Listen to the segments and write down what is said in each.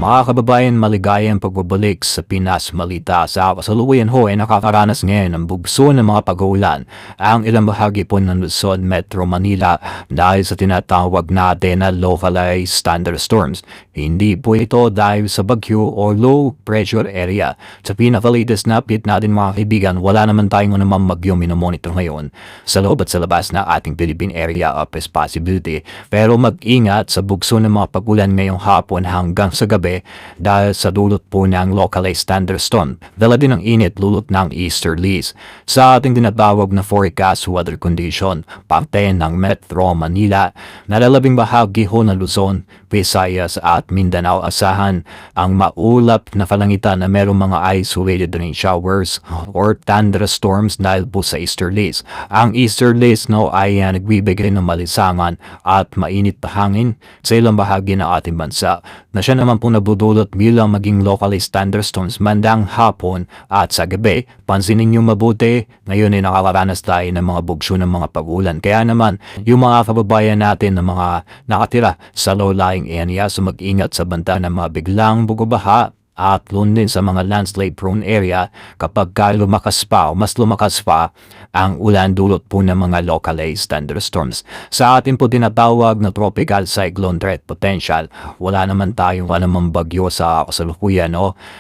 Mga kababayan, maligayang pagbabalik sa Pinas Malita. Sa kasalukuyan ho ay nakakaranas ngayon ng bugso ng mga pag-uulan ang ilang bahagi po ng Luzon, Metro Manila dahil sa tinatawag natin na localized thunderstorms. Hindi po ito dahil sa bagyo o low pressure area. Sa pinaka-latest na update natin mga kaibigan, wala naman tayong anumang bagyo minomonitor ngayon sa loob at sa labas na ating Philippine Area of Responsibility. Pero mag-ingat sa bugso ng mga pag-ulan ngayong hapon hanggang sa gabi dahil sa dulot po ng localized thunderstorm. Dala din ng init dulot ng easterlies. Sa ating tinatawag na forecast weather condition, parte ng Metro Manila, nalalabing bahagi ho ng Luzon, Visayas at Mindanao asahan ang maulap na kalangitan na merong mga isolated rain showers or thunderstorms dahil po sa easterlies. Ang easterlies ay nagbibigay ng malisangan at mainit na hangin sa ilang bahagi ng ating bansa na siya naman po nabudulot bilang maging localized thunderstorms mandang hapon at sa gabi. Pansinin niyo mabuti, ngayon ay nakakaranas tayo ng mga bugso ng mga pag-ulan. Kaya naman, yung mga kababayan natin na mga nakatira sa low-lying area, so mag-ingat sa banta ng mga biglang bugobaha at doon din sa mga landslide prone area kapag lumakas pa o mas lumakas pa ang ulan dulot po ng mga localized thunderstorms. Sa atin po tinatawag na tropical cyclone threat potential, wala naman tayong anumang bagyo sa kasalukuyan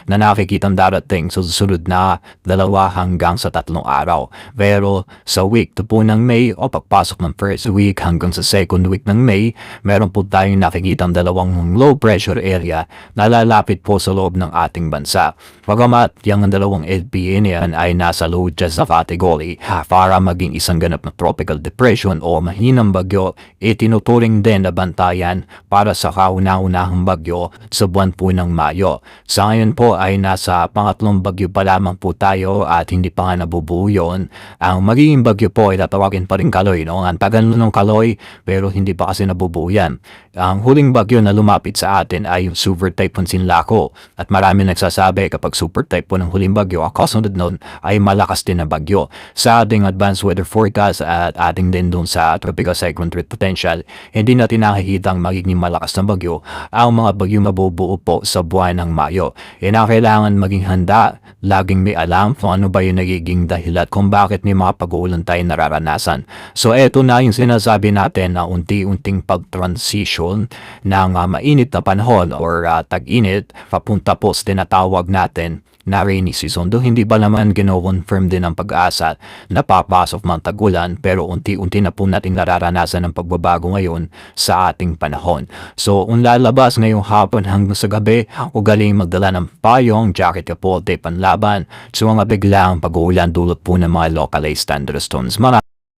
na nakikitang darating sa susunod na 2 hanggang sa 3 araw. Pero sa week 2 po ng May o pagpasok ng first week hanggang sa second week ng May, meron po tayong nakikitang 2 low pressure area na lalapit po sa loob ng ating bansa. Pagamat yung 2 LPA niyan ay nasa low just category para maging isang ganap na tropical depression o mahinang bagyo, itinuturing din na bantayan para sa kauna-unahang bagyo sa buwan po ng Mayo. Sa ngayon po ay nasa pangatlong bagyo pa lamang po tayo at hindi pa nga nabubuo yun. Ang magiging bagyo po ay tatawagin pa rin Kaloy. Ang tagal ng Kaloy pero hindi pa kasi nabubuo yan. Ang huling bagyo na lumapit sa atin ay yung super typhoon Sinlaco at marami nagsasabi kapag super type po ng huling bagyo, ang kasunod nun ay malakas din na bagyo. Sa ating advanced weather forecast at ating din dun sa tropical cyclone threat potential, hindi natin nakikitang magiging malakas na bagyo ang mga bagyo mabubuo po sa buwan ng Mayo. Kailangan maging handa, laging may alam kung ano ba yung nagiging dahilan kung bakit may mga pag-uulan tayo nararanasan. So eto na yung sinasabi natin na unti-unting pag-transition ng mainit na panahon or tag-init papunta po sa tinatawag natin na rainy season. Doon hindi ba naman gino-confirm din ang pag-asa na papasok ng tag-ulan pero unti-unti na po natin nararanasan ng pagbabago ngayon sa ating panahon. So kung lalabas ngayong hapon hanggang sa gabi, ugaling magdala ng payong, jacket, kapote, panlaban sa mga biglang pag-uulan dulot po ng mga localized thunderstorms.